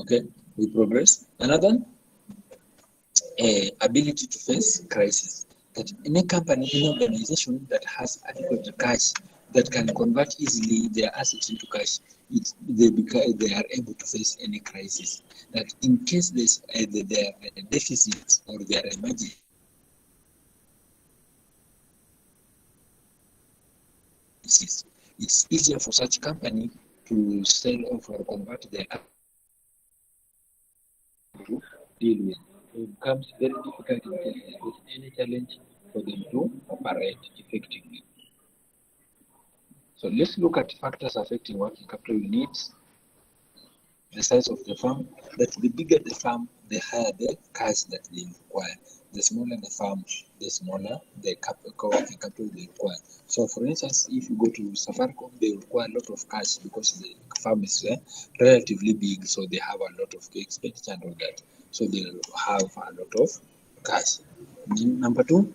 Okay, we progress. Another ability to face crisis. That any company, any organization that has adequate cash that can convert easily their assets into cash, they are able to face any crisis. That in case there are deficits or there are emergencies, it's easier for such company to sell off or convert their to deal with. It becomes very difficult in case there is any challenge for them to operate effectively. So let's look at factors affecting working capital needs. The size of the firm, that the bigger the firm, the higher the cash that they require. The smaller the firm, the smaller the working capital they require. So for instance, if you go to Safaricom, they require a lot of cash because the firm is relatively big, so they have a lot of expenditure and all that. So they have a lot of cash. Number two,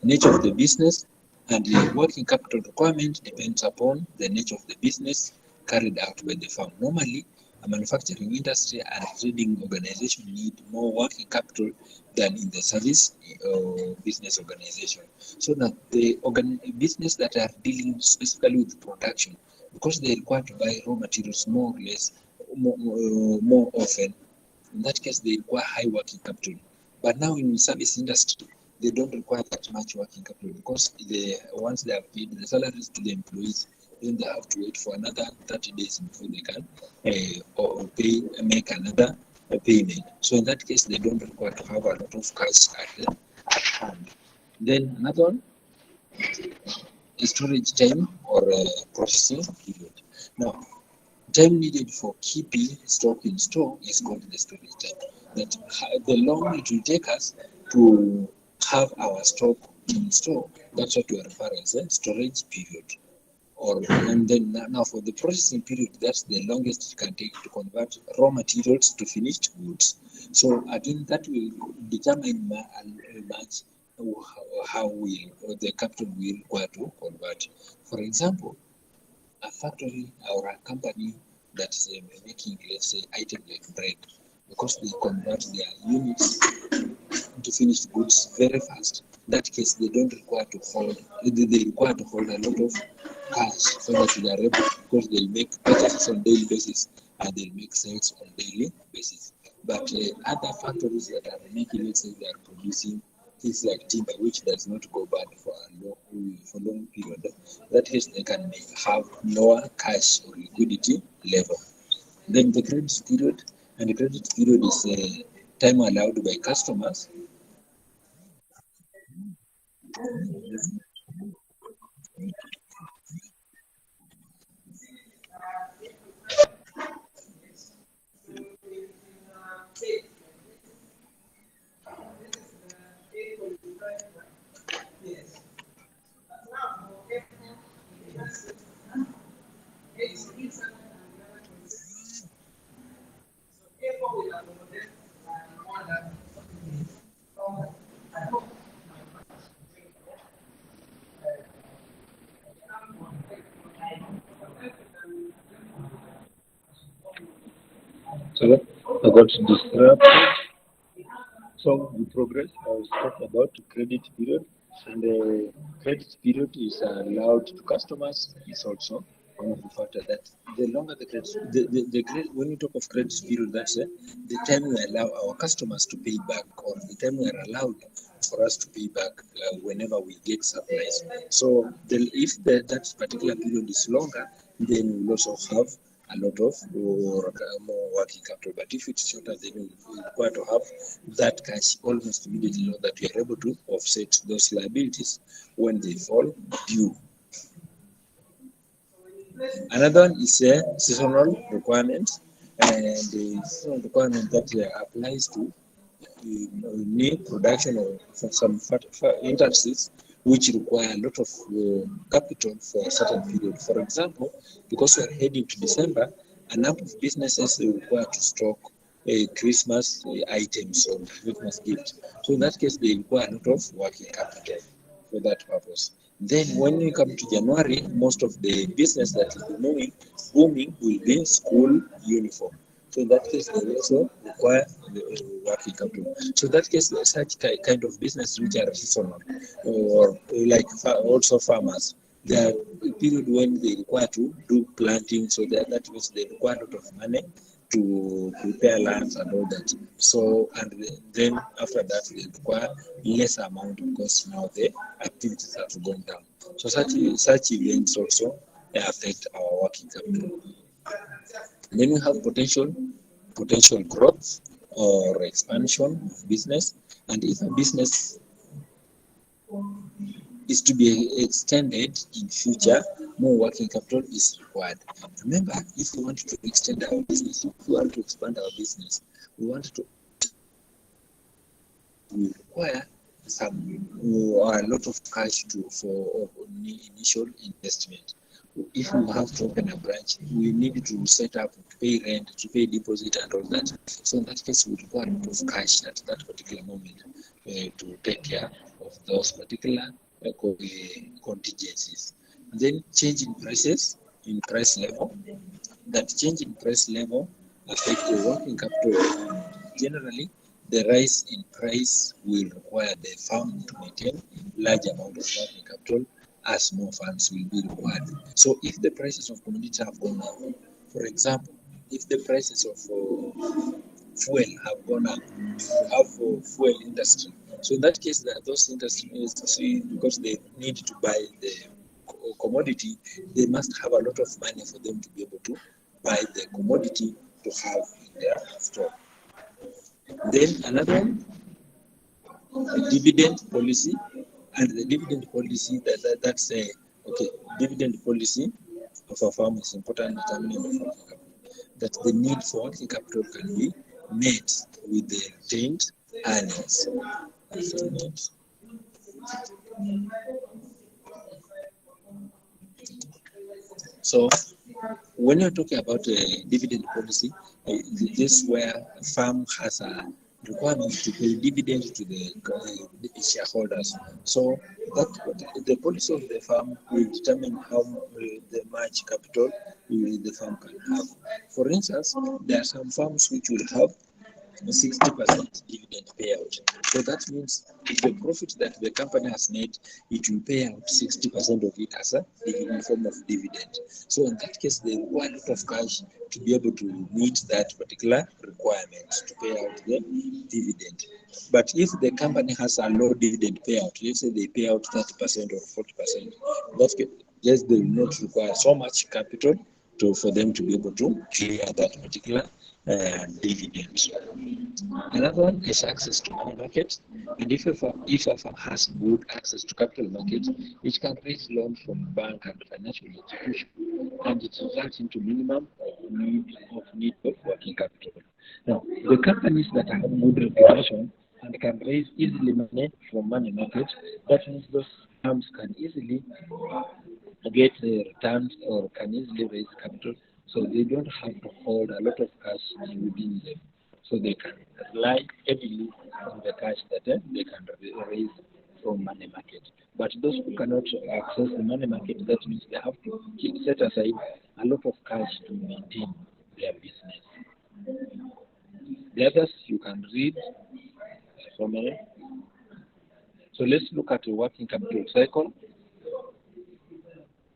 nature of the business and the working capital requirement depends upon the nature of the business carried out by the firm. Normally, a manufacturing industry and trading organization need more working capital than in the service business organization. So that the business that are dealing specifically with production, because they require to buy raw materials more or less, more often, in that case they require high working capital. But now in service industry, they don't require that much working capital because once they have paid the salaries to the employees, then they have to wait for another 30 days before they can make another payment. So in that case, they don't require to have a lot of cash at hand. Then another one is storage time or processing period. Now, time needed for keeping stock in store is called the storage time. That the longer it will take us to have our stock in store, that's what we are referring as a storage period. And then now for the processing period, that's the longest it can take to convert raw materials to finished goods. So again, that will determine much how the capital we require to convert. For example, a factory or a company that's making, let's say, item like bread, because they convert their units into finished goods very fast. In that case, they don't require to hold. They require to hold a lot of cash so that they are able, because they make purchases on daily basis and they make sales on daily basis. But other factories that are making, let's say, they are producing things like timber, which does not go bad for a long period. That is, they can have lower cash or liquidity level. Then the credit period, and the credit period is time allowed by customers. So I got disrupted. So we progress. I was talking about credit period, and the credit period is allowed to customers. Is also one of the factors that the longer the credit, when you talk of credit period, that's the time we allow our customers to pay back, or the time we are allowed for us to pay back whenever we get supplies. So if that particular period is longer, then we'll also have a lot of more working capital. But if it's shorter, then we require to have that cash almost immediately, so that we are able to offset those liabilities when they fall due. Another one is a seasonal requirement, and the seasonal requirement that applies to need production or for some industries which require a lot of capital for a certain period. For example, because we are heading to December, a number of businesses require to stock Christmas items or Christmas gifts. So in that case, they require a lot of working capital for that purpose. Then when we come to January, most of the business that is booming will be school uniform. So in that case, they also require working capital. So in that case, such kind of business which are seasonal, or like also farmers, there are a period when they require to do planting, so that means they require a lot of money to prepare lands and all that. So, and then after that, they require less amount because now the activities have gone down. So such events also affect our working capital. And then we have potential growth or expansion of business. And if a business is to be extended in future, more working capital is required. Remember, if we want to extend our business, if we want to expand our business, we require a lot of cash for initial investment. If we have to open a branch, we need to set up, to pay rent, to pay deposit and all that. So in that case, we require a lot of cash at that particular moment to take care of those particular contingencies. And then change in prices, in price level. That change in price level affects the working capital. Generally, the rise in price will require the farm to maintain large amount of working capital as more funds will be required. So if the prices of commodities have gone up, for example, if the prices of fuel have gone up, you have fuel industry. So in that case, those industries, because they need to buy the commodity, they must have a lot of money for them to be able to buy the commodity to have in their store. Then another one, the dividend policy, and the dividend policy that's a dividend policy of a farm is important determinant of working capital. That the need for working capital can be met with the retained earnings. That's the need. So when you're talking about a dividend policy, this is where a farm has a requirement to pay dividends to the shareholders. So that the policy of the farm will determine how the much capital the farm can have. For instance, there are some farms which will have 60% dividend payout. So that means if the profit that the company has made, it will pay out 60% of it as a in form of dividend. So in that case, they require a lot of cash to be able to meet that particular requirement to pay out the dividend. But if the company has a low dividend payout, let's say they pay out 30% or 40%, that's yes, they will not require so much capital for them to be able to clear that particular dividend. Another one is access to money market. And if a firm has good access to capital markets, it can raise loans from bank and financial institution, and it results into minimum need of working capital. Now, the companies that have good reputation and can raise easily money from money market, that means those firms can easily get returns or can easily raise capital, so they don't have to hold a lot of cash within them. So they can rely heavily on the cash that they can raise from money market. But those who cannot access the money market, that means they have to set aside a lot of cash to maintain their business. The others you can read from here. So let's look at the working capital cycle.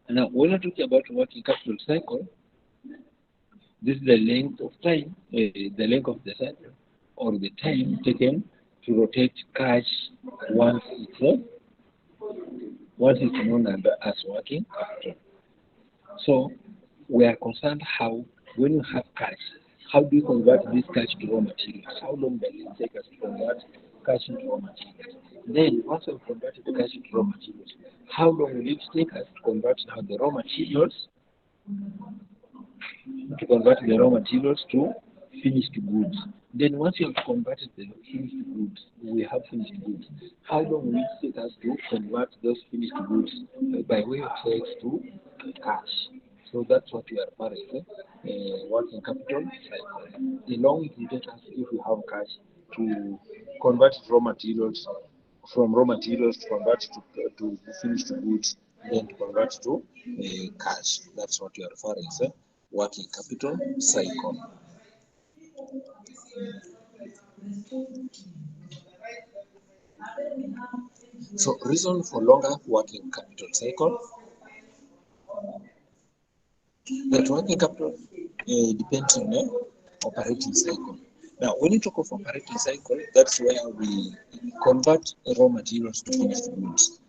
Now, when we're talking about working capital cycle, this is the length of time, the length of the cycle, or the time taken to rotate cash once it's known as working capital. So we are concerned how, when you have cash, how do you convert this cash to raw materials? How long does it take us to convert cash into raw materials? Then once we've converted the cash into raw materials, how long will it take us to convert now the raw materials to finished goods? Then once you have converted the finished goods, we have finished goods. How long will it take us to convert those finished goods by way of sales to cash? So that's what we are referring to, working capital cycle. The long it will take us if we have cash to convert raw materials, from raw materials to convert to finished goods, then to convert to cash. That's what we are referring to, working capital cycle. So reason for longer working capital cycle. That working capital depends on the operating cycle. Now, when you talk of operating cycle, that's where we convert raw materials to finished goods.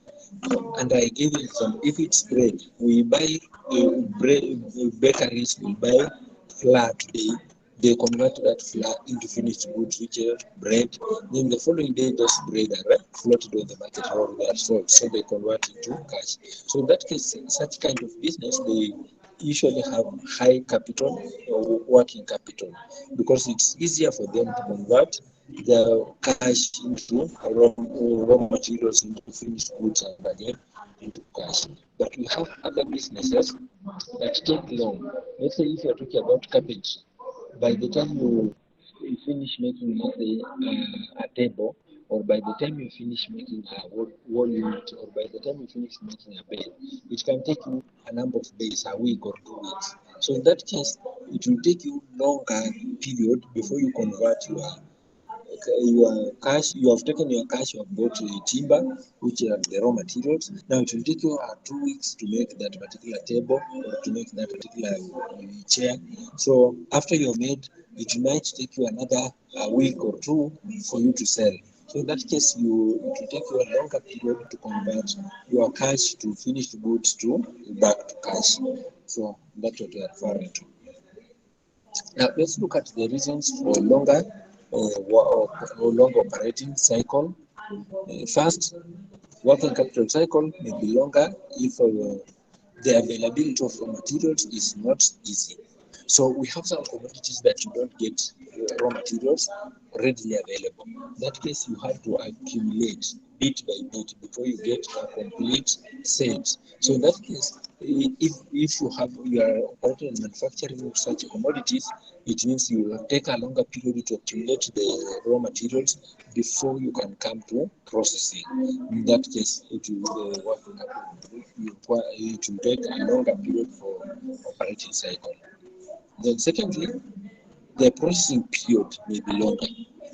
And I give you some. If it's bread, we buy bakeries will buy flour today. They convert that flour into finished goods, which are bread. Then the following day, those bread are floated on the market or they are sold. So they convert into cash. So in that case, such kind of business, they usually have high capital or working capital because it's easier for them to convert the cash into raw materials into finished goods and again into cash. But we have other businesses that take long. Let's say if you're talking about cabbage, by the time you finish making, let's say, a table, or by the time you finish making a wall unit, or by the time you finish making a bed, it can take you a number of days, a week or 2 weeks. So in that case, it will take you longer period before you convert your cash. You have taken your cash, you have bought timber, which are the raw materials. Now it will take you 2 weeks to make that particular table or to make that particular chair. So after you're made, it might take you another week or two for you to sell. So in that case, it will take you a longer period to convert your cash to finished goods to back to cash. So that's what we are referring to. Now let's look at the reasons for longer operating cycle. First, working capital cycle may be longer if the availability of raw materials is not easy. So we have some commodities that you don't get raw materials readily available. In that case, you have to accumulate bit by bit before you get a complete set. So in that case, if you are operating in manufacturing of such commodities, it means you will take a longer period to accumulate the raw materials before you can come to processing. In that case, it will take a longer period for operating cycle. Then secondly, the processing period may be longer.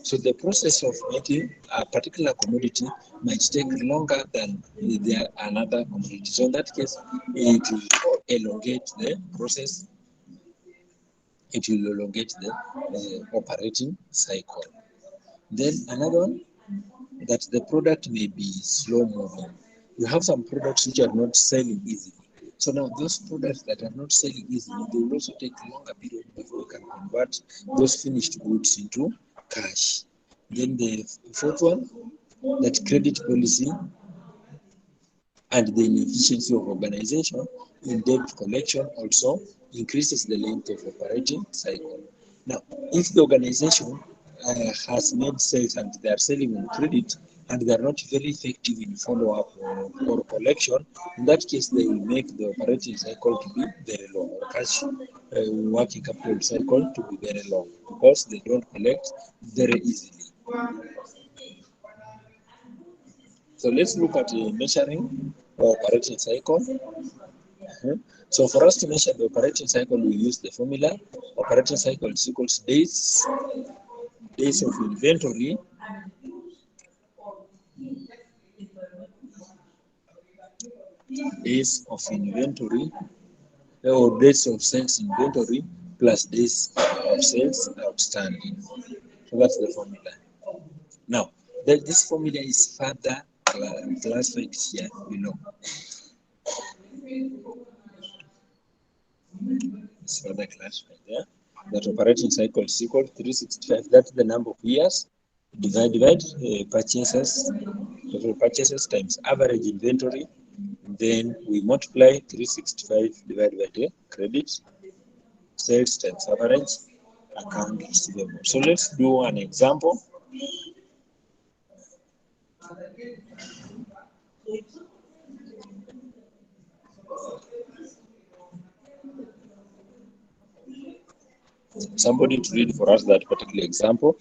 So the process of making a particular commodity might take longer than another commodity. So in that case, it will elongate the process. It will elongate the operating cycle. Then another one, that the product may be slow moving. You have some products which are not selling easily. So now those products that are not selling easily, they will also take a longer period before you can convert those finished goods into cash. Then the fourth one, that credit policy and the inefficiency of organization in debt collection also increases the length of operating cycle. Now, if the organization has made sales and they are selling on credit and they are not very effective in follow-up or collection, in that case, they will make the operating cycle to be very long, or cash working capital cycle to be very long because they don't collect very easily. So let's look at measuring the operating cycle. So for us to measure the operating cycle, we use the formula. Operating cycle is equals days of inventory or days of sales inventory plus days of sales outstanding. So that's the formula. Now, this formula is further classified here below. It's further classified there. That operating cycle is equal to 365. That's the number of years. Divide purchases, total purchases times average inventory. Then we multiply 365 divided by the credit sales times average account receivable. So let's do an example. Somebody to read for us that particular example.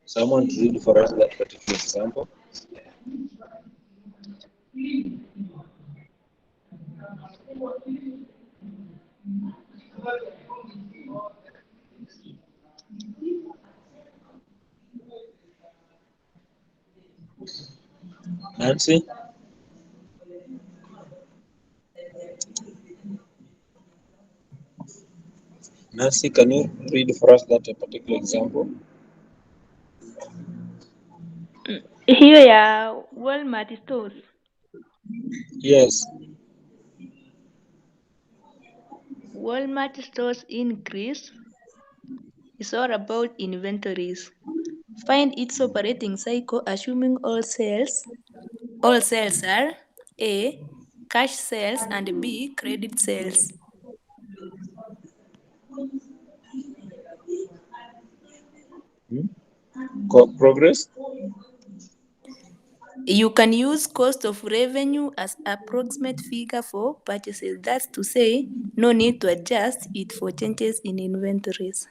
Someone to read for us that particular example. Nancy? Nancy, can you read for us that particular example? Here are Walmart stores. Yes. Walmart stores increase is all about inventories. Find its operating cycle assuming all sales are A. Cash sales and B. Credit sales. Progress? You can use cost of revenue as approximate figure for purchases. That's to say, no need to adjust it for changes in inventories.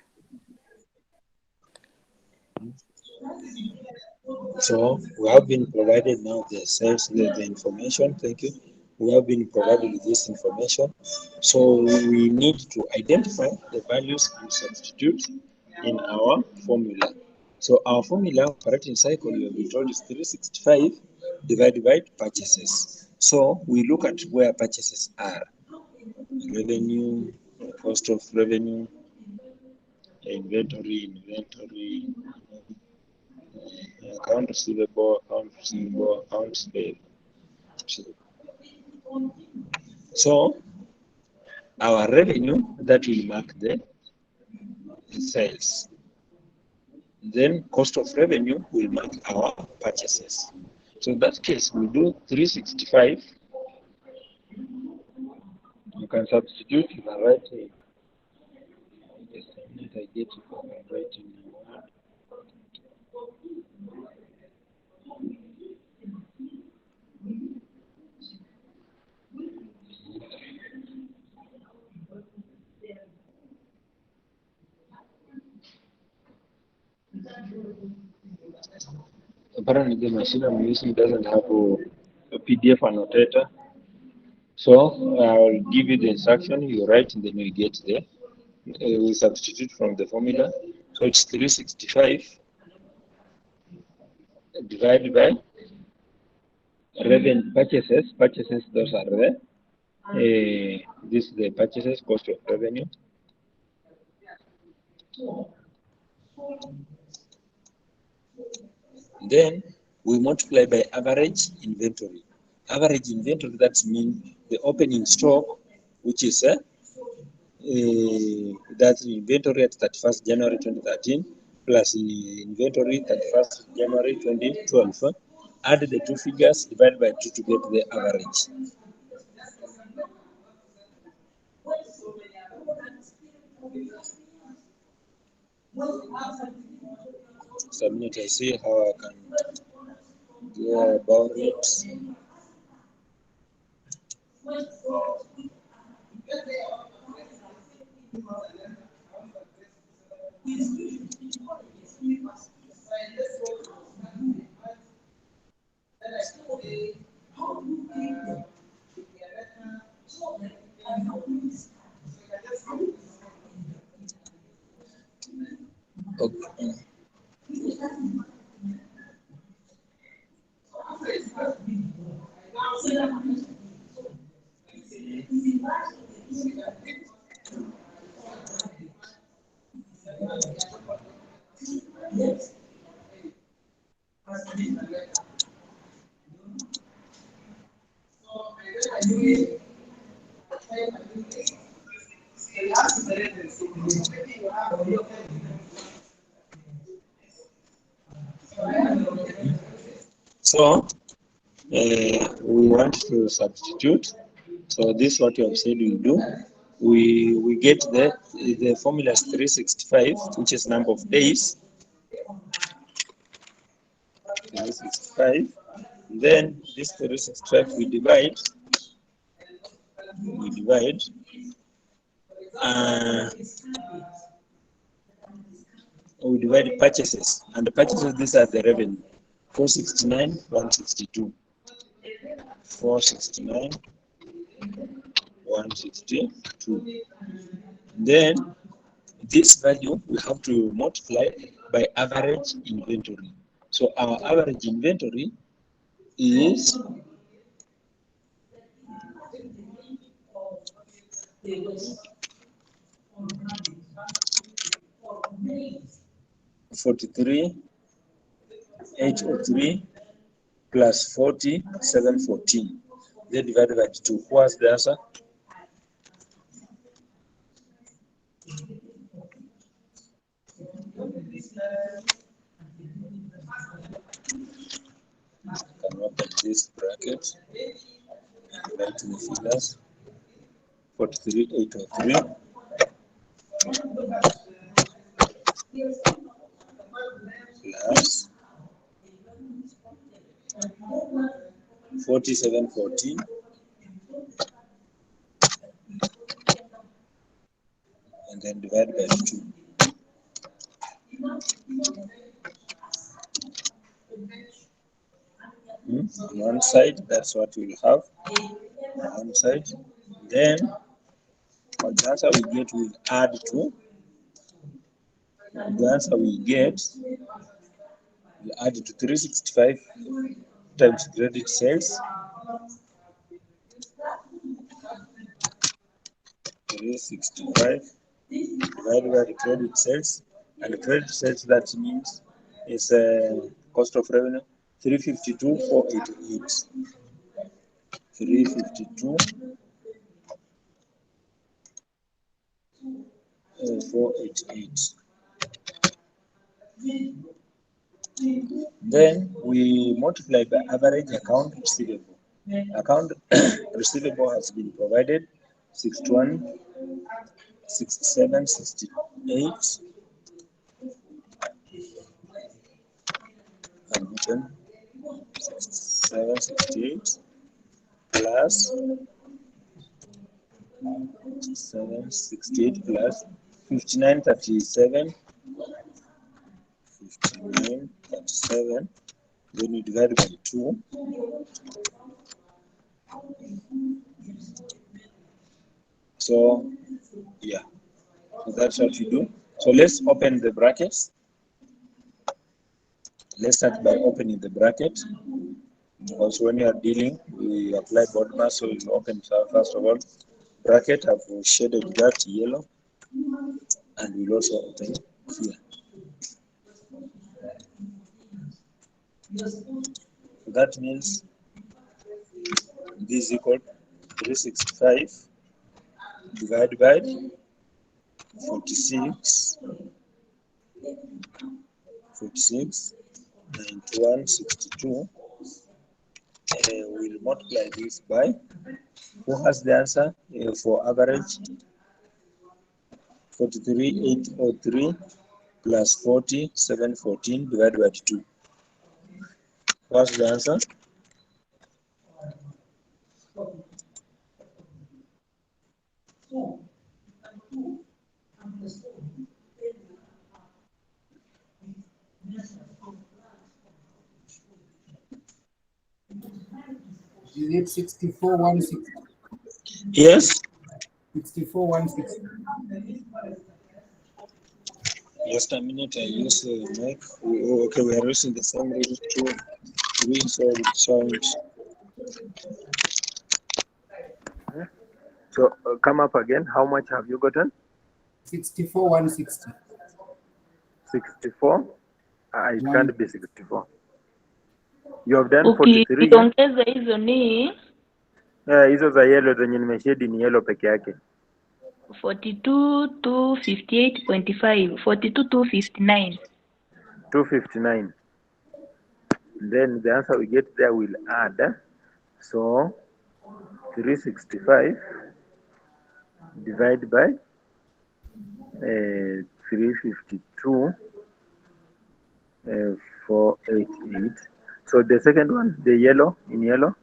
So we have been provided now the information. Thank you. We have been provided with this information. So we need to identify the values and substitute in our formula. So our formula operating cycle, you have been told, is 365 divided by purchases. So we look at where purchases are. Revenue, cost of revenue, inventory, account receivable, accounts payable. So our revenue, that will mark the sales. Then cost of revenue will mark our purchases. So in that case, we do 365. You can substitute, you can write I get it, I can write in Word. Apparently the machine I'm using doesn't have a PDF annotator. So I'll give you the instruction, you write and then we get there. We substitute from the formula. So it's 365 divided by revenue purchases. Purchases, those are there. This is the purchases, cost of revenue. Then we multiply by average inventory. Average inventory, that means the opening stock, which is that's inventory at 31st January 2013 plus inventory 31st January 2012. Add the two figures, divide by 2 to get the average. Submit, I see how I can go about it. Okay. So we want to substitute. So this is what you have said we do. We get the formula is 365, which is number of days. 365. Then this 365 we divide. We divide purchases, and the purchases, these are the revenue. 469, 162. 469, 162. Then this value we have to multiply by average inventory. So our average inventory is 43,803 plus 40,714. Then divided by 2. What's the answer? Can open this bracket and write the figures. 43,803 plus 4714 and then divide by 2. On one side, that's what we'll have on one side. Then what the answer we get will add to the answer we get will add to 365 times credit sales. 365 divided by the credit sales, and the credit sales that means is cost of revenue 352,488. 352,488. Then we multiply by average account receivable. Account receivable has been provided 61, 67, 68, and then 67, 68 plus 768 plus 5937, 5937. Then you divide by 2. So yeah, so that's what you do. So let's open the brackets. Let's start by opening the bracket. Also, when you are dealing, we apply BODMAS, so we'll open first of all bracket. I've shaded that yellow, and we'll also open here. That means this is equal to 365 divided by 46, 9162. We'll multiply this by, who has the answer for average? 43,803 plus 40,714 divided by 2. What's the answer? Is it 64,160? Yes. 64,160. Just a minute, I use the mic. Okay, we are using the same read to sound. So come up again. How much have you gotten? 64,160. 64? It can't be 64. You have done 43. Ukiongeza hizo ni Hizo za yellow zenye nimeshade ni yellow peke yake. 42,258.5. 42,259. 259. Then the answer we get there will add. So 365 divided by 352, 488. So the second one, the yellow, in yellow.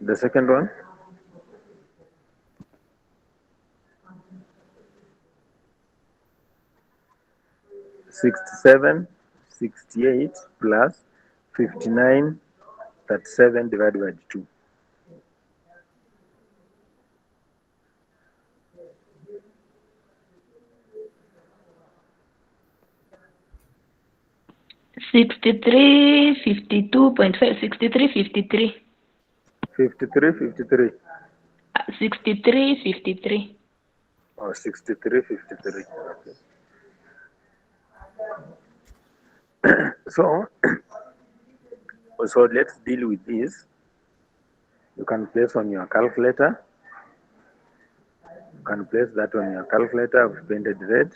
The second one. 67, 68 plus 59, 37 divided by 2. Sixty-three, 52.5, 63, 53. 53, 53. 63, 53. Or 63, 53. Okay. So let's deal with this. You can place on your calculator. You can place that on your calculator. I've painted red.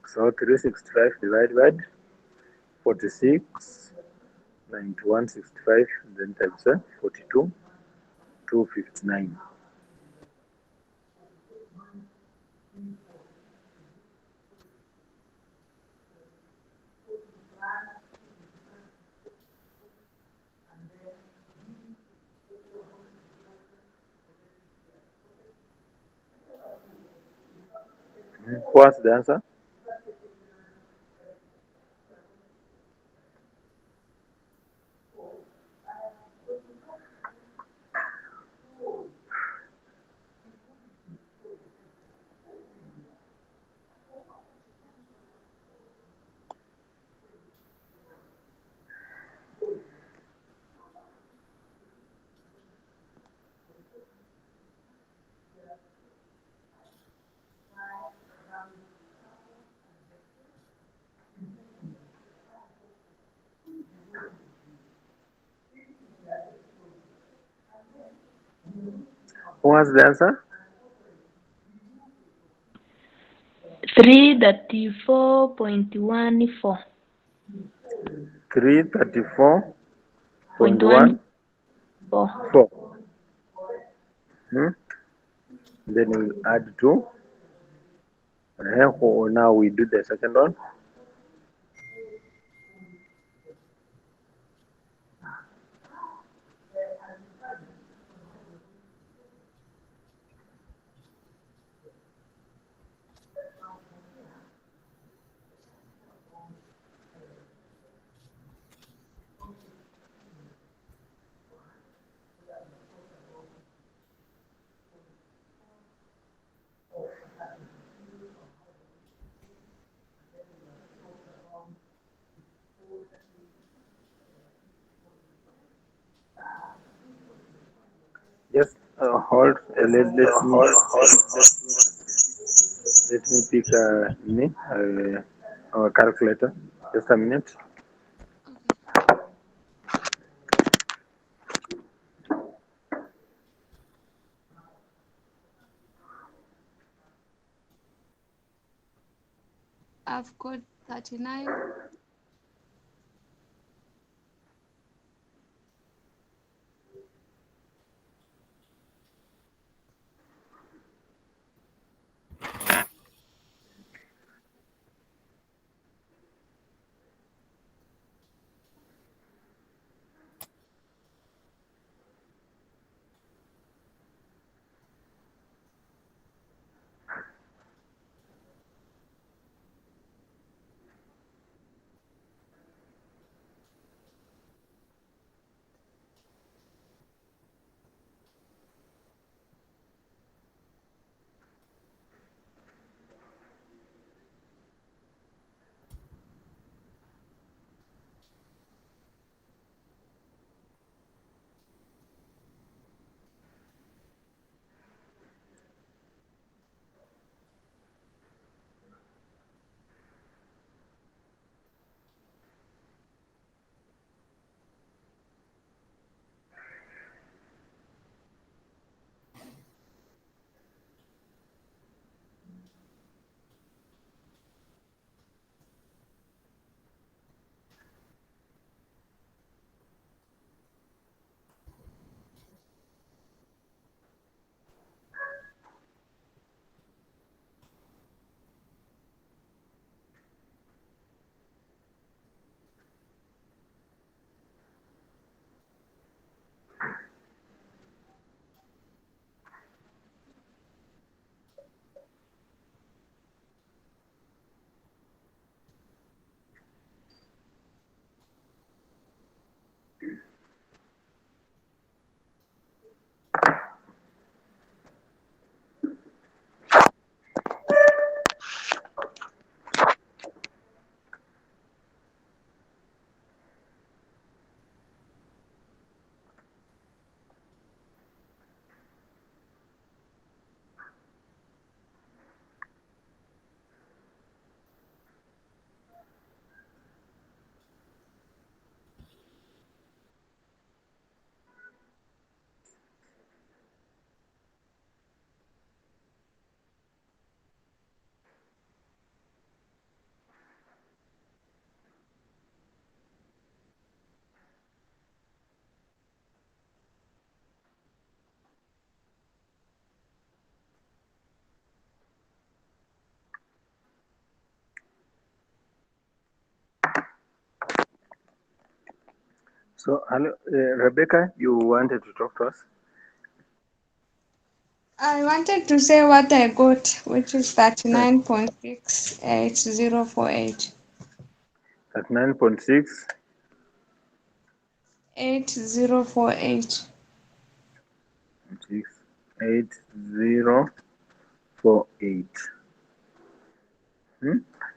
So 365 divided by 46, 91, 65, then times 42, 259. What's the answer? What's the answer? 334.14. 334.14. 4. Then we'll add 2. Now we do the second one. Just hold. Let me pick our calculator. Just a minute. I've got 39. So, hello, Rebecca, you wanted to talk to us? I wanted to say what I got, which is 39.68048. 39.6. 8048. 68048.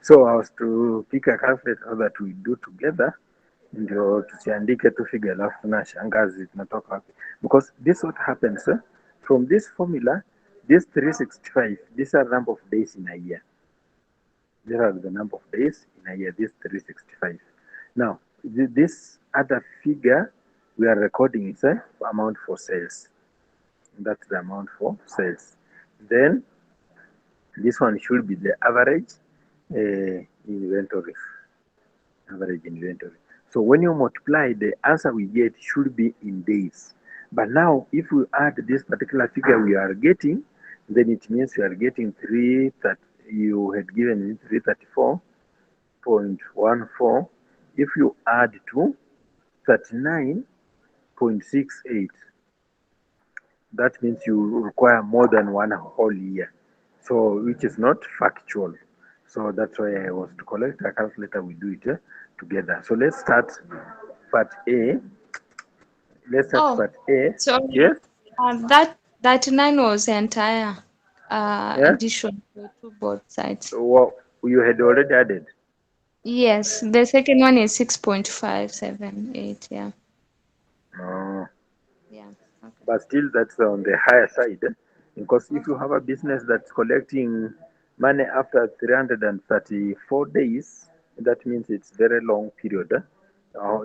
So I was to pick a calculator that we do together ndio tusiandike tu figure alafu na shangazi tunatoka wapi, because this what happens from this formula, this 365, these are number of days in a year. These are the number of days in a year, this 365. Now this other figure we are recording is a amount for sales. That's the amount for sales. Then this one should be the average inventory. Average inventory. So when you multiply, the answer we get should be in days. But now, if we add this particular figure we are getting, then it means we are getting 330. You had given me 334.14. If you add to 39.68, that means you require more than one whole year. So which is not factual. So that's why I was to collect a calculator, we do it together. So let's start part A. Let's start Oh, part A. sorry. Yes? That 39 was entire Yeah? addition to both sides. Well, you had already added. Yes, the second one is 6.578. Yeah. Oh, Yeah. Okay. but still that's on the higher side. Because if you have a business that's collecting money after 334 days, that means it's very long period.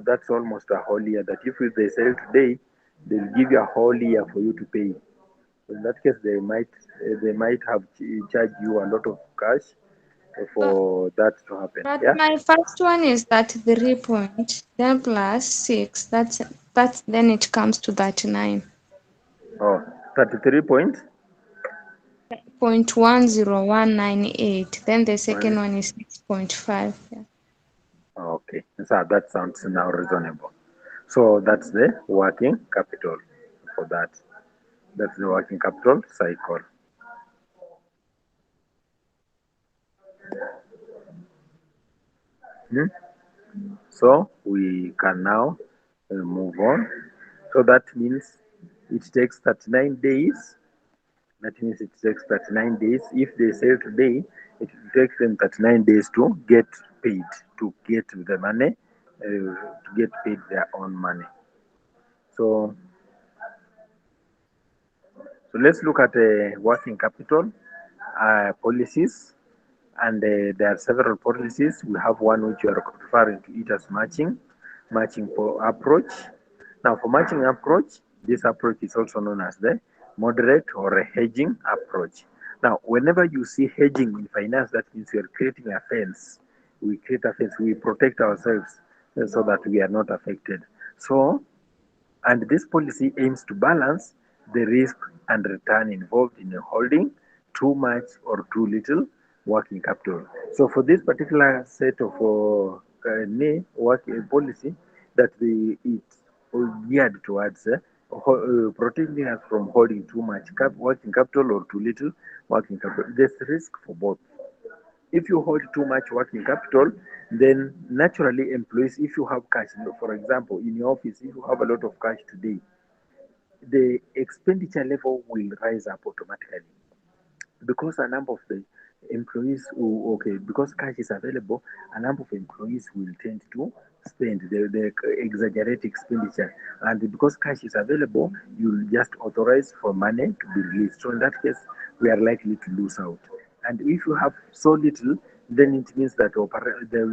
That's almost a whole year. That if they sell today, they'll give you a whole year for you to pay. In that case, they might have charge you a lot of cash But for that to happen. but Yeah. my first one is that 3 point, then plus 6. That's then it comes to 39. Oh, 33 point. 0.10198. Then the second One. one is 6.5. Yeah. Okay, so that sounds now reasonable. So that's the working capital for that. That's the working capital cycle. Hmm? So we can now move on. So that means it takes 39 days. That means it takes 39 days. If they sell today, it takes them 39 days to get paid, to get the money, to get paid their own money. So, so let's look at working capital policies. And there are several policies. We have one which you are referring to it as matching approach. Now, for matching approach, this approach is also known as the moderate or a hedging approach. Now, whenever you see hedging in finance, that means we are creating a fence. We create a fence. We protect ourselves so that we are not affected. So, and this policy aims to balance the risk and return involved in holding too much or too little working capital. So for this particular set of working policy, that it's geared towards protecting us from holding too much working capital or too little working capital. There's risk for both. If you hold too much working capital, then naturally employees, if you have cash, for example, in your office, if you have a lot of cash today, the expenditure level will rise up automatically because a number of the employees who, okay, because cash is available, a number of employees will tend to spend, the exaggerate expenditure, and because cash is available, you'll just authorize for money to be released. So in that case, we are likely to lose out. And if you have so little, then it means that there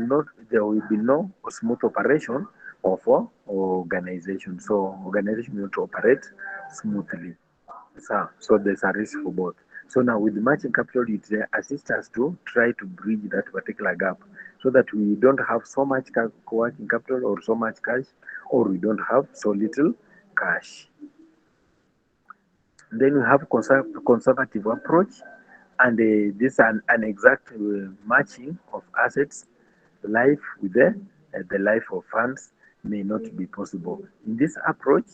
will be no smooth operation of organization. So organization will not operate smoothly. So there's a risk for both. So now with the matching capital, it assists us to try to bridge that particular gap so that we don't have so much working capital or so much cash, or we don't have so little cash. Then we have conservative approach, and this is an exact matching of assets, life with the life of funds. may not be possible. In this approach,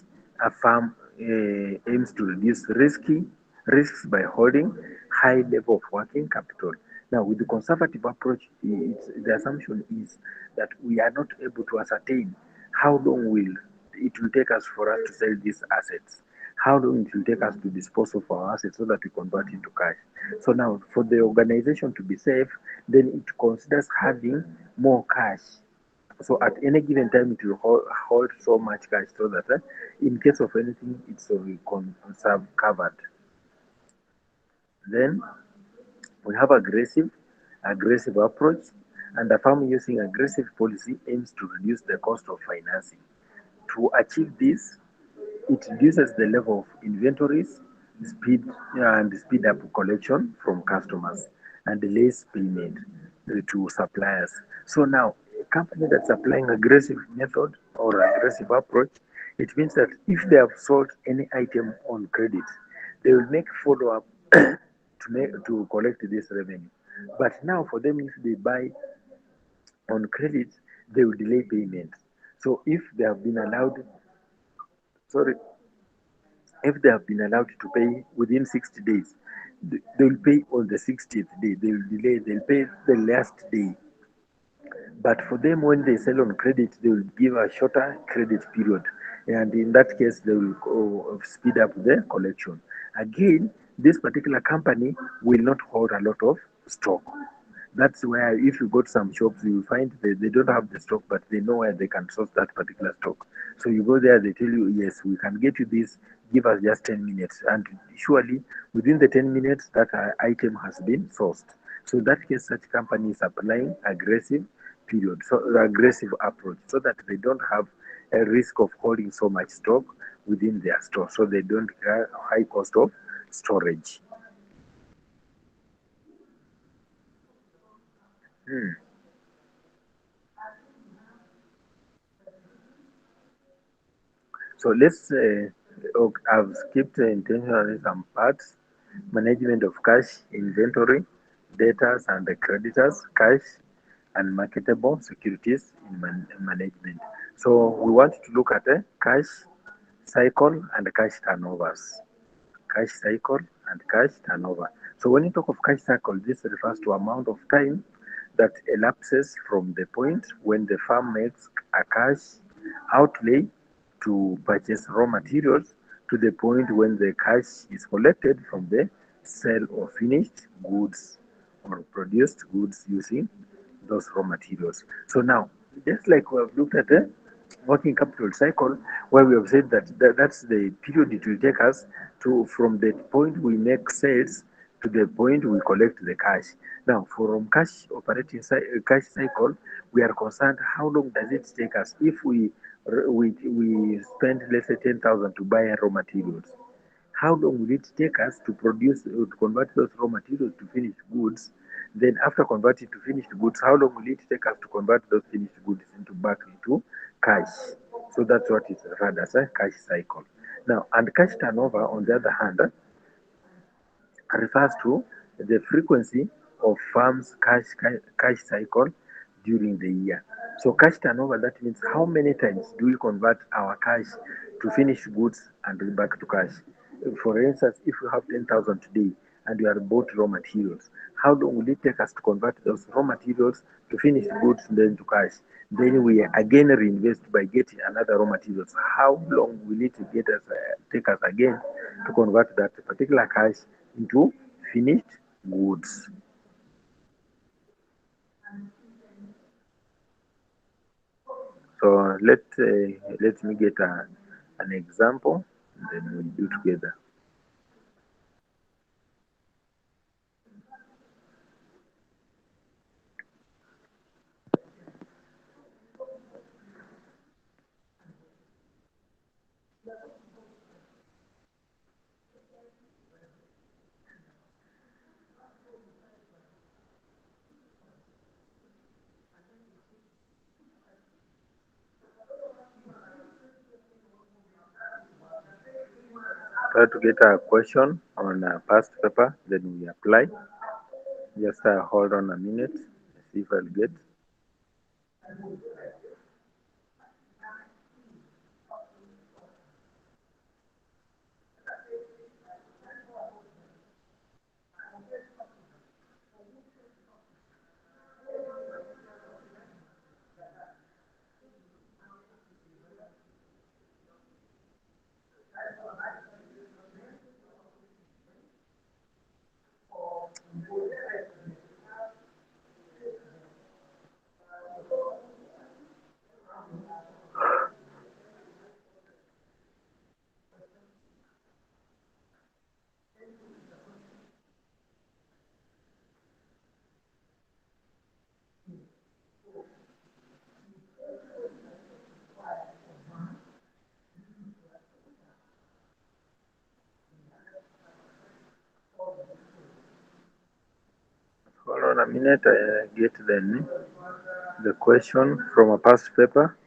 a firm aims to reduce risks by holding high level of working capital. Now, with the conservative approach, the assumption is that we are not able to ascertain how long will take us for us to sell these assets, how long it will take us to dispose of our assets so that we convert into cash. So now, for the organization to be safe, then it considers having more cash. So at any given time, it will hold so much cash so that in case of anything, it's covered. Then we have aggressive approach, and the firm using aggressive policy aims to reduce the cost of financing. To achieve this, it reduces the level of inventories, speed up collection from customers, and delays payment to suppliers. So now, a company that's applying aggressive method or aggressive approach, it means that if they have sold any item on credit, they will make follow up to collect this revenue. But now, for them, if they buy on credit, they will delay payment. So if they have been allowed, sorry, if they have been allowed to pay within 60 days, they will pay on the 60th day. They will delay, they'll pay the last day. But for them, when they sell on credit, they will give a shorter credit period. And in that case, they will speed up the collection. Again, this particular company will not hold a lot of stock. That's where if you go to some shops, you will find they don't have the stock, but they know where they can source that particular stock. So you go there, they tell you, yes, we can get you this, give us just 10 minutes. And surely within the 10 minutes, that item has been sourced. So in that case, such company is applying aggressive approach so that they don't have a risk of holding so much stock within their store. So they don't have high cost of storage. Hmm. So I've skipped intentionally some parts. Management of cash, inventory, debtors and the creditors, cash and marketable securities in management. So we want to look at the cash cycle and cash turnovers. Cash cycle and cash turnover. So when you talk of cash cycle, this refers to amount of time that elapses from the point when the firm makes a cash outlay to purchase raw materials to the point when the cash is collected from the sale of finished goods or produced goods using those raw materials. So now, just like we have looked at the working capital cycle, where we have said that that's the period it will take us to from the point we make sales to the point we collect the cash. Now, from cash cycle, we are concerned how long does it take us if we spend let's say 10,000 to buy raw materials. How long will it take us to produce to convert those raw materials to finished goods? Then after converting to finished goods, how long will it take us to convert those finished goods back into cash? So that's what is referred as a cash cycle. Now, and cash turnover, on the other hand, refers to the frequency of firms' cash cycle during the year. So cash turnover, that means how many times do we convert our cash to finished goods and back to cash. For instance, if you have 10,000 today and you are bought raw materials, how long will it take us to convert those raw materials to finished goods and then to cash? Then we again reinvest by getting another raw materials. How long will it take us again to convert that particular cash into finished goods? So let me get an example, and then we'll do together. Try to get a question on a past paper, then we apply. Just hold on a minute, see if I'll get. minute, I get the question from a past paper.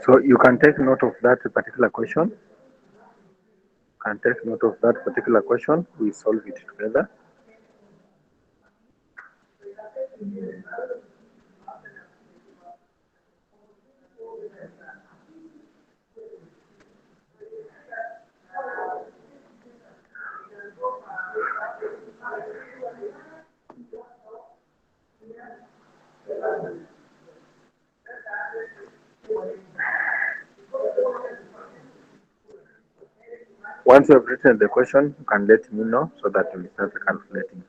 So you can take note of that particular question. Can take note of that particular question. We solve it together. Once you have written the question, you can let me know so that we start calculating.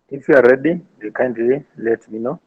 If you are ready, you kindly let me know.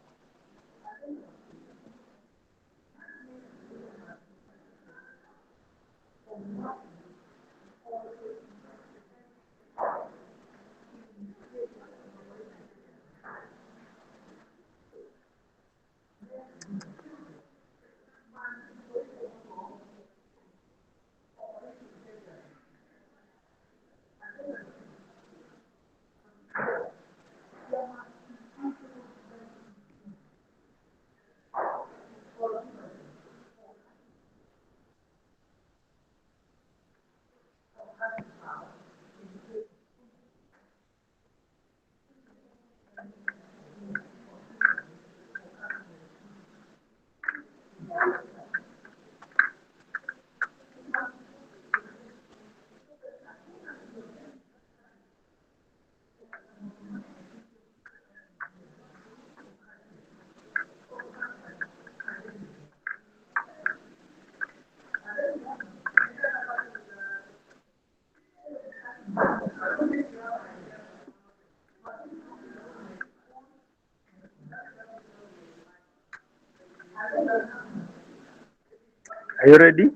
Are you ready?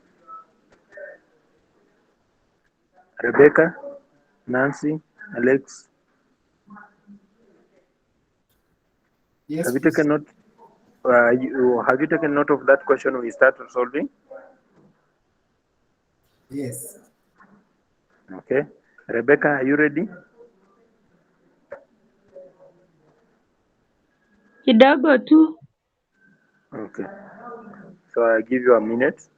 Rebecca, Nancy, Alex, Yes, have you please. taken note? Have you taken note of that question we started solving? Yes. Okay. Rebecca, are you ready? Kidogo tu. Okay. So I give you a minute.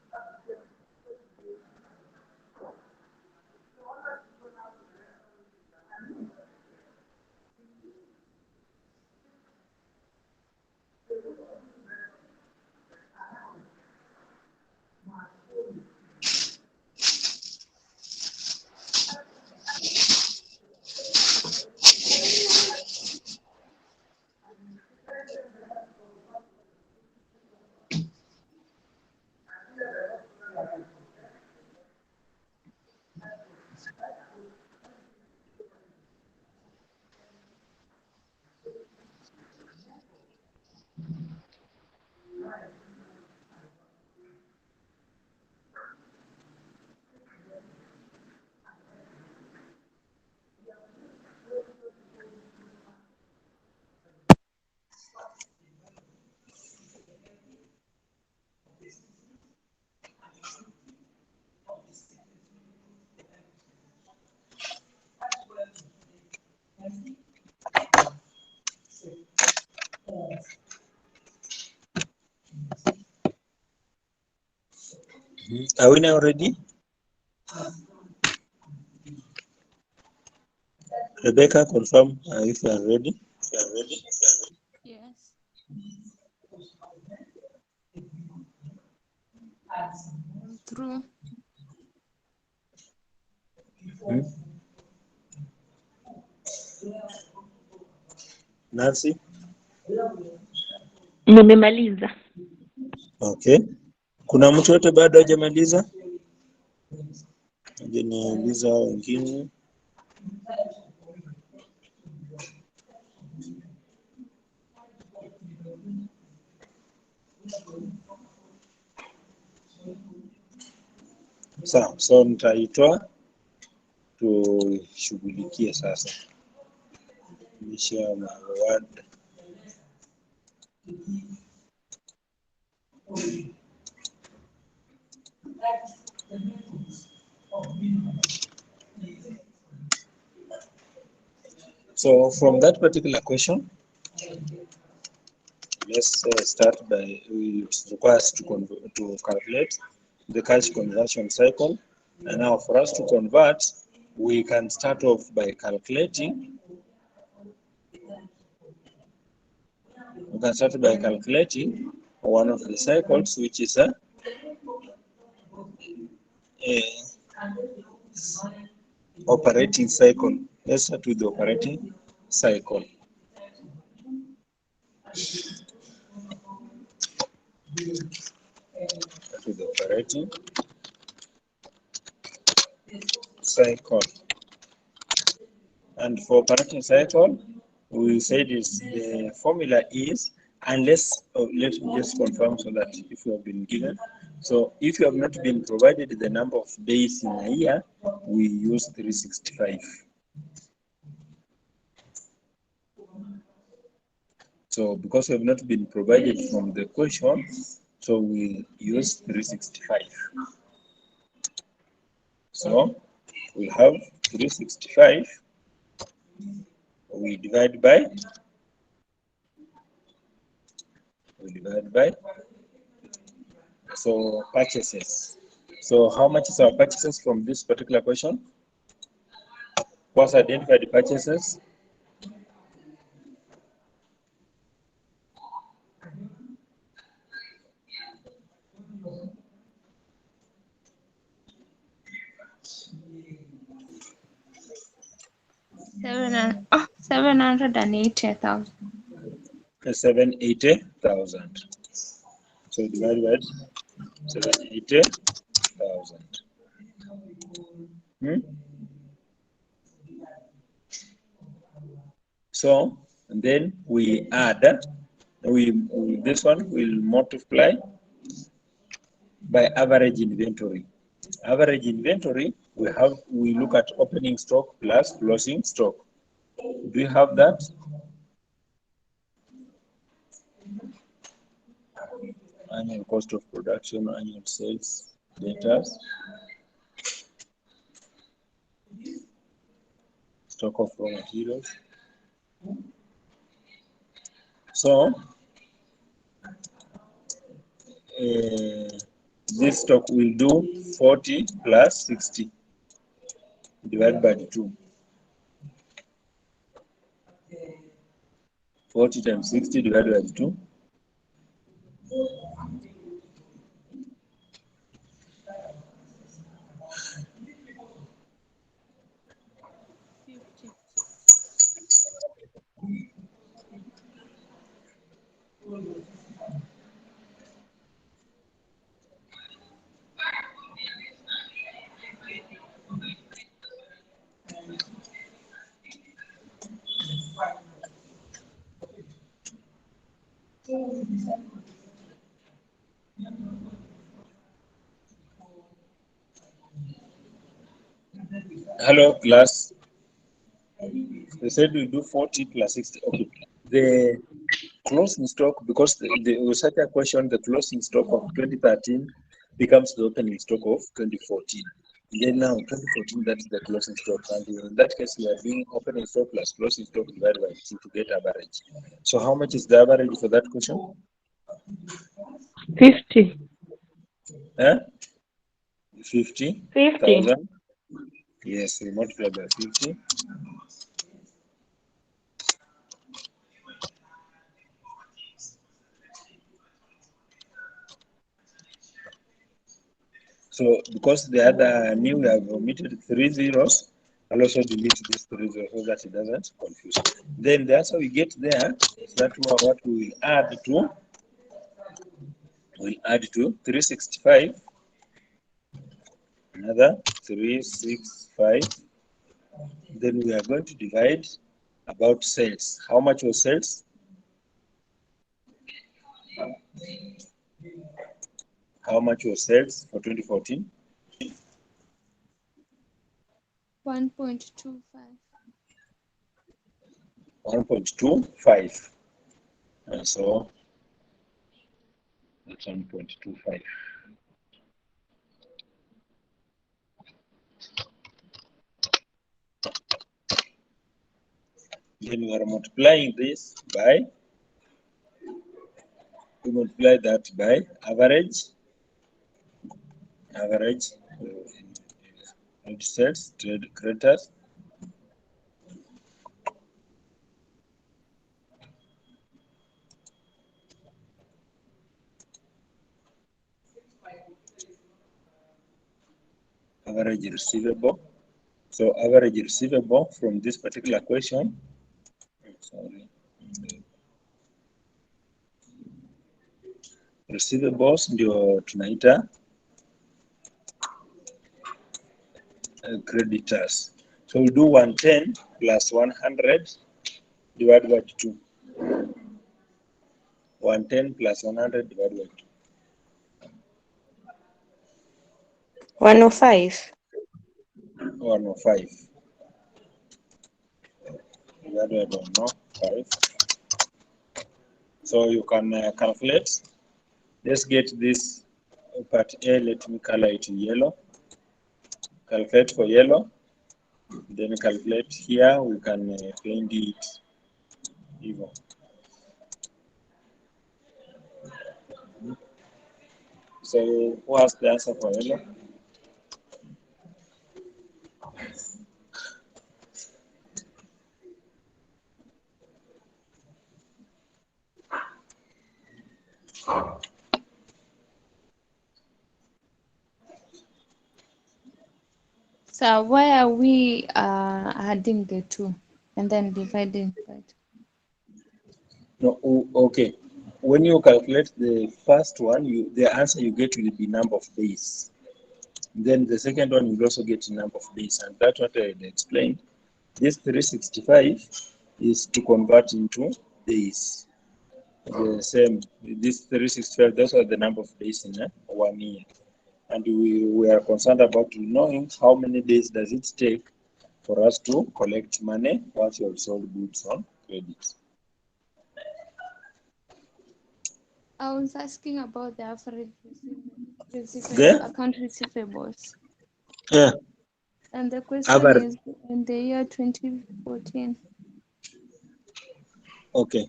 Are we now ready? Rebecca, confirm if you are ready. Yes. I'm through. Nancy? Nimemaliza. Okay. Kuna mtu yote bado hajamaliza? Hajaniuliza wengine. Sawa, so nitaitoa tushughulikie sasa. Nisha mawad. So from that particular question, let's start by we require us to calculate the cash conversion cycle. And now for us to convert, we can start off by calculating. We can start by calculating one of the cycles, which is a operating cycle. Let's start with the operating cycle. With the operating cycle. And for operating cycle, we said is the formula is, unless let me just confirm so that if you have been given. So if you have not been provided the number of days in a year, we use 365. So because we have not been provided from the question, so we use 365. So we have 365. We divide by so purchases. So how much is our purchases from this particular question? What's identified the purchases? $780,000. 780,000. So divide by 780,000. So and then we add. We this one will multiply by average inventory. Average inventory, we look at opening stock plus closing stock. Do you have that? Annual cost of production, annual sales, debtors, stock of raw materials. So this stock will do 40 plus 60 divided by 2. 40 times 60 divided by 2. Hello, class. They said we do 40 plus 60. Okay. The closing stock, because there was such a question, the closing stock of 2013 becomes the opening stock of 2014. And then now 2014, that's the closing stock. And in that case, we are doing opening stock plus closing stock divided by 2 to get average. So how much is the average for that question? 50. 50,000. Yes, we multiply by 50. So because the other new, we have omitted 3 zeros, I'll also delete this 3 zeros so that it doesn't confuse. Then that's how we get there. That's what we will add to. We'll add to 365. Another 365. Then we are going to divide about sales. How much was sales? How much was sales for 2014? 1.25. 1.25. And so that's 1.25. Then we are multiplying this by, we multiply that by average sales, trade creditors. Average receivable. So average receivable from this particular question, receivables ndio tunaita creditors. So we do 110 plus 100 divided by 2. 110 plus 100 divided by 2. 105. 105. Divided by 105. So you can calculate. Let's get this part A. Let me color it in yellow. Calculate for yellow. Then calculate here. We can find it even. So what's the answer for yellow? So why are we adding the 2 and then dividing by 2? No, okay. When you calculate the first one, the answer you get will be number of days. Then the second one will also get number of days, and that's what I explained. This 365 is to convert into days. the same. This 365, those are the number of days in 1 year. And we are concerned about knowing how many days does it take for us to collect money once you have sold goods on credit. I was asking about the average The account receivables. yeah, And the question average. is in the year 2014. Okay.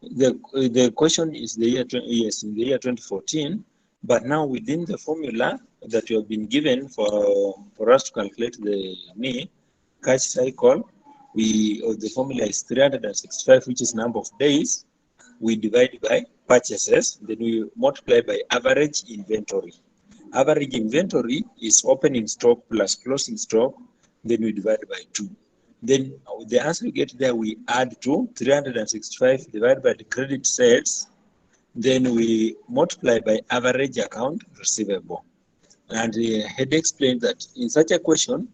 The question is the year yes, in the year 2014, but now within the formula that you have been given for us to calculate the cash cycle, the formula is 365, which is number of days. We divide by purchases, then we multiply by average inventory. Average inventory is opening stock plus closing stock, then we divide by 2. Then the answer we get there, we add to 365 divided by the credit sales, then we multiply by average account receivable. And he had explained that in such a question,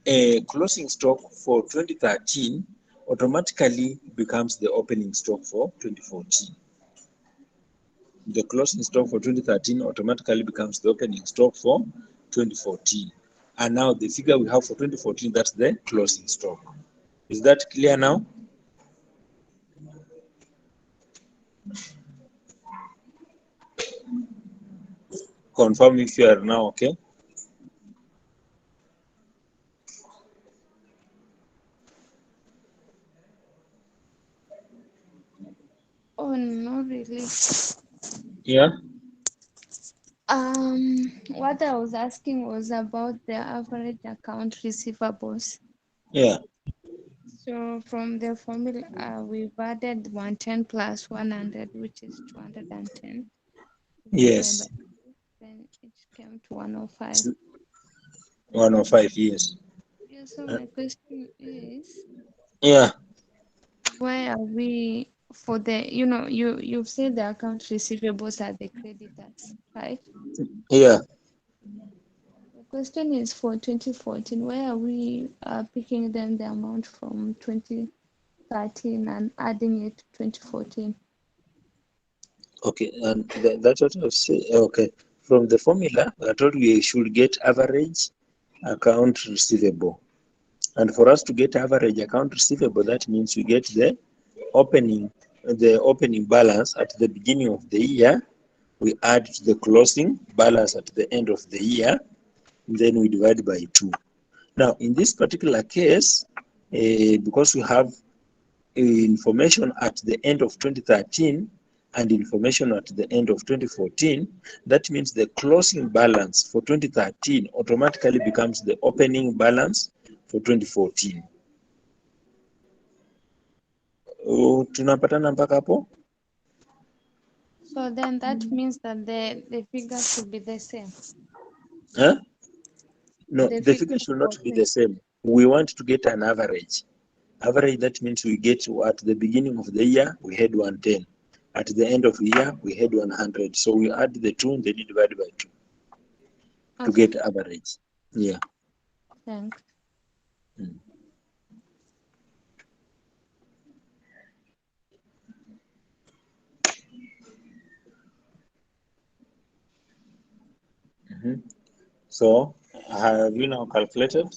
a closing stock for 2013 automatically becomes the opening stock for 2014. The closing stock for 2013 automatically becomes the opening stock for 2014. And now the figure we have for 2014, that's the closing stock. Is that clear now? Confirm if you are now okay. Oh, not really. Yeah. What I was asking was about the average account receivables. Yeah. So from the formula, we've added 110 plus 100, which is 210. Yes. Then it came to 105. 105 years. Yeah, so my question is, Yeah. why are we for the, you've said the account receivables are the creditors, right? Yeah. The question is for 2014, why are we picking then the amount from 2013 and adding it to 2014? Okay. And that's what I've said. Okay. From the formula, I told we should get average account receivable. And for us to get average account receivable, that means we get the opening balance at the beginning of the year, we add to the closing balance at the end of the year, then we divide by 2. Now, in this particular case, because we have information at the end of 2013 and information at the end of 2014, that means the closing balance for 2013 automatically becomes the opening balance for 2014. Tunapatana mpaka hapo? So then that means that the figure should be the same. Huh? No, The the figure should not be the same. We want to get an average. Average, that means we get at the beginning of the year, we had 110. At the end of the year, we had 100. So we add the 2 and then you divide by 2 to get average. Yeah. Thanks. So have you now calculated?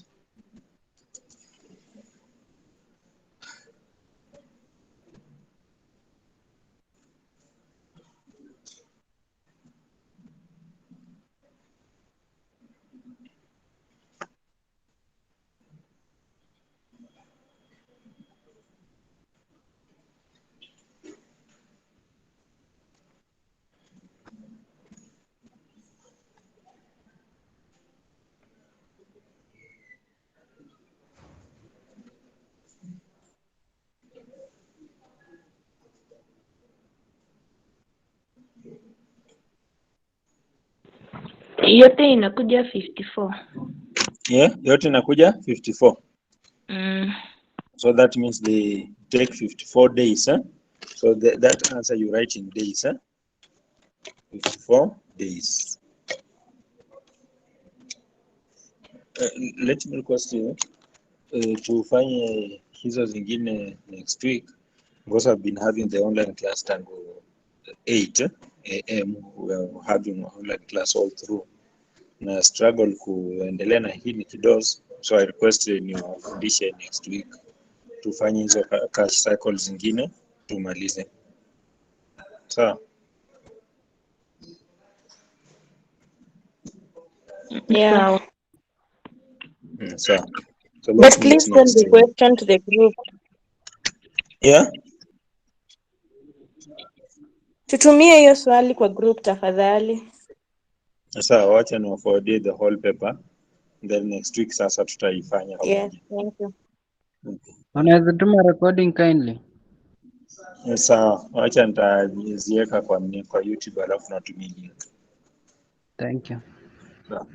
Yote inakuja 54. Yeah, yote inakuja 54. Mm. So that means they take 54 days. Huh? So that answer you write in days. Huh? 54 days. Let me request you tufanye hizo zingine next week, because I've been having the online class tangu 8 a.m. we are having online class all through. Na struggle kuendelea na hii ni kidoz, so I requested niwafundishe next week tufanye hizo cash cycles zingine tumalize. Sawa. Yeah. Sawa. So But let's meet please send next the time. question to the group. Yeah? Tutumie hiyo swali kwa group tafadhali. Sawa, wacha niwaforwardie the whole paper. Then next week sasa tutaifanya Yes, pamoja. thank you. Unaweza tuma recording kindly. Sawa, wacha nitaziweka kwa YouTube alafu natumia link. Thank you. Sawa.